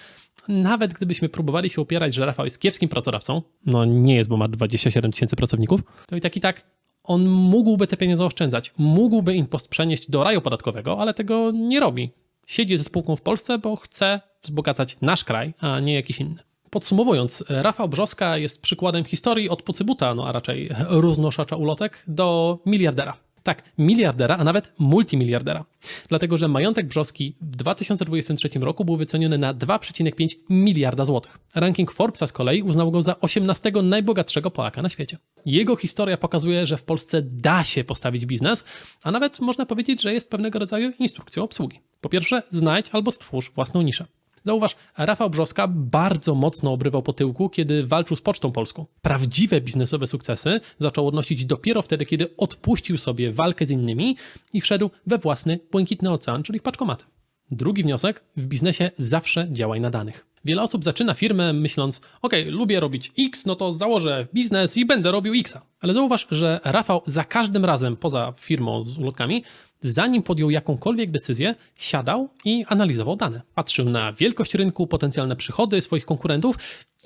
nawet gdybyśmy próbowali się opierać, że Rafał jest kiepskim pracodawcą, no nie jest, bo ma 27 tysięcy pracowników, to i tak on mógłby te pieniądze oszczędzać, mógłby Impost przenieść do raju podatkowego, ale tego nie robi. Siedzi ze spółką w Polsce, bo chce wzbogacać nasz kraj, a nie jakiś inny. Podsumowując, Rafał Brzoska jest przykładem historii od pucybuta, no a raczej roznoszacza ulotek, do miliardera. Tak, miliardera, a nawet multimiliardera. Dlatego, że majątek Brzoski w 2023 roku był wyceniony na 2,5 miliarda złotych. Ranking Forbesa z kolei uznał go za 18 najbogatszego Polaka na świecie. Jego historia pokazuje, że w Polsce da się postawić biznes, a nawet można powiedzieć, że jest pewnego rodzaju instrukcją obsługi. Po pierwsze, znajdź albo stwórz własną niszę. Zauważ, Rafał Brzoska bardzo mocno obrywał po tyłku, kiedy walczył z Pocztą Polską. Prawdziwe biznesowe sukcesy zaczął odnosić dopiero wtedy, kiedy odpuścił sobie walkę z innymi i wszedł we własny błękitny ocean, czyli w paczkomaty. Drugi wniosek, w biznesie zawsze działaj na danych. Wiele osób zaczyna firmę myśląc, lubię robić X, no to założę biznes i będę robił X-a. Ale zauważ, że Rafał za każdym razem, poza firmą z ulotkami, zanim podjął jakąkolwiek decyzję, siadał i analizował dane. Patrzył na wielkość rynku, potencjalne przychody swoich konkurentów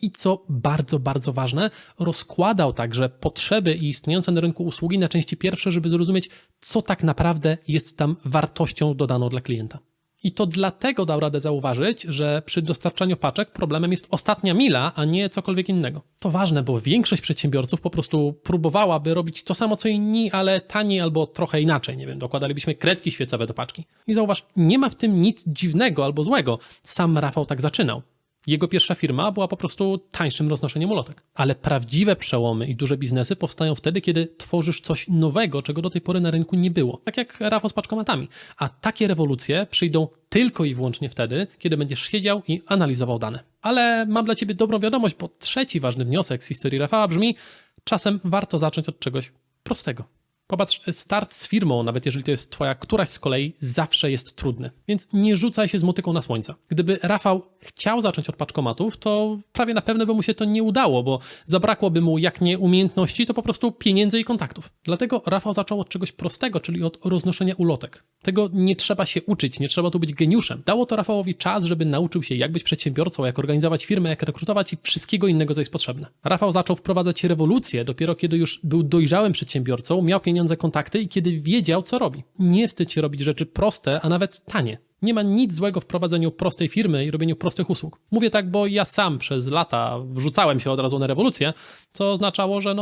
i co bardzo, bardzo ważne, rozkładał także potrzeby i istniejące na rynku usługi na części pierwsze, żeby zrozumieć, co tak naprawdę jest tam wartością dodaną dla klienta. I to dlatego dał radę zauważyć, że przy dostarczaniu paczek problemem jest ostatnia mila, a nie cokolwiek innego. To ważne, bo większość przedsiębiorców po prostu próbowałaby robić to samo co inni, ale taniej albo trochę inaczej. Nie wiem, dokładalibyśmy kredki świecowe do paczki. I zauważ, nie ma w tym nic dziwnego albo złego. Sam Rafał tak zaczynał. Jego pierwsza firma była po prostu tańszym roznoszeniem ulotek. Ale prawdziwe przełomy i duże biznesy powstają wtedy, kiedy tworzysz coś nowego, czego do tej pory na rynku nie było. Tak jak Rafał z paczkomatami. A takie rewolucje przyjdą tylko i wyłącznie wtedy, kiedy będziesz siedział i analizował dane. Ale mam dla Ciebie dobrą wiadomość, bo trzeci ważny wniosek z historii Rafała brzmi: czasem warto zacząć od czegoś prostego. Popatrz, start z firmą, nawet jeżeli to jest twoja któraś z kolei, zawsze jest trudny. Więc nie rzucaj się z motyką na słońce. Gdyby Rafał chciał zacząć od paczkomatów, to prawie na pewno by mu się to nie udało, bo zabrakłoby mu jak nie umiejętności, to po prostu pieniędzy i kontaktów. Dlatego Rafał zaczął od czegoś prostego, czyli od roznoszenia ulotek. Tego nie trzeba się uczyć, nie trzeba tu być geniuszem. Dało to Rafałowi czas, żeby nauczył się, jak być przedsiębiorcą, jak organizować firmę, jak rekrutować i wszystkiego innego, co jest potrzebne. Rafał zaczął wprowadzać rewolucję dopiero kiedy już był dojrzałym przedsiębiorcą, miał pieniądze, kontakty i kiedy wiedział, co robi. Nie wstydź się robić rzeczy proste, a nawet tanie. Nie ma nic złego w prowadzeniu prostej firmy i robieniu prostych usług. Mówię tak, bo ja sam przez lata wrzucałem się od razu na rewolucję, co oznaczało, że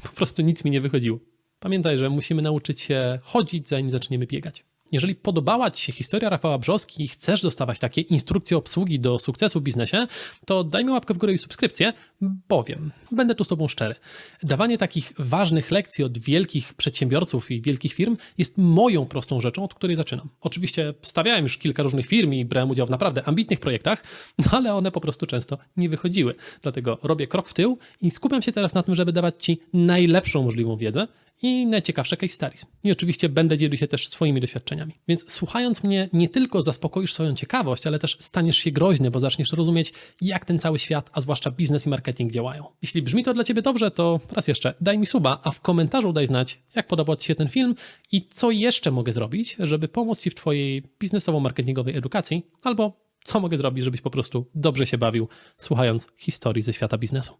po prostu nic mi nie wychodziło. Pamiętaj, że musimy nauczyć się chodzić, zanim zaczniemy biegać. Jeżeli podobała Ci się historia Rafała Brzoski i chcesz dostawać takie instrukcje obsługi do sukcesu w biznesie, to daj mi łapkę w górę i subskrypcję, bowiem będę tu z Tobą szczery. Dawanie takich ważnych lekcji od wielkich przedsiębiorców i wielkich firm jest moją prostą rzeczą, od której zaczynam. Oczywiście stawiałem już kilka różnych firm i brałem udział w naprawdę ambitnych projektach, no ale one po prostu często nie wychodziły. Dlatego robię krok w tył i skupiam się teraz na tym, żeby dawać Ci najlepszą możliwą wiedzę i najciekawsze case studies. I oczywiście będę dzielił się też swoimi doświadczeniami. Więc słuchając mnie, nie tylko zaspokoisz swoją ciekawość, ale też staniesz się groźny, bo zaczniesz rozumieć, jak ten cały świat, a zwłaszcza biznes i marketing działają. Jeśli brzmi to dla Ciebie dobrze, to raz jeszcze daj mi suba, a w komentarzu daj znać, jak podobał Ci się ten film i co jeszcze mogę zrobić, żeby pomóc Ci w Twojej biznesowo-marketingowej edukacji, albo co mogę zrobić, żebyś po prostu dobrze się bawił, słuchając historii ze świata biznesu.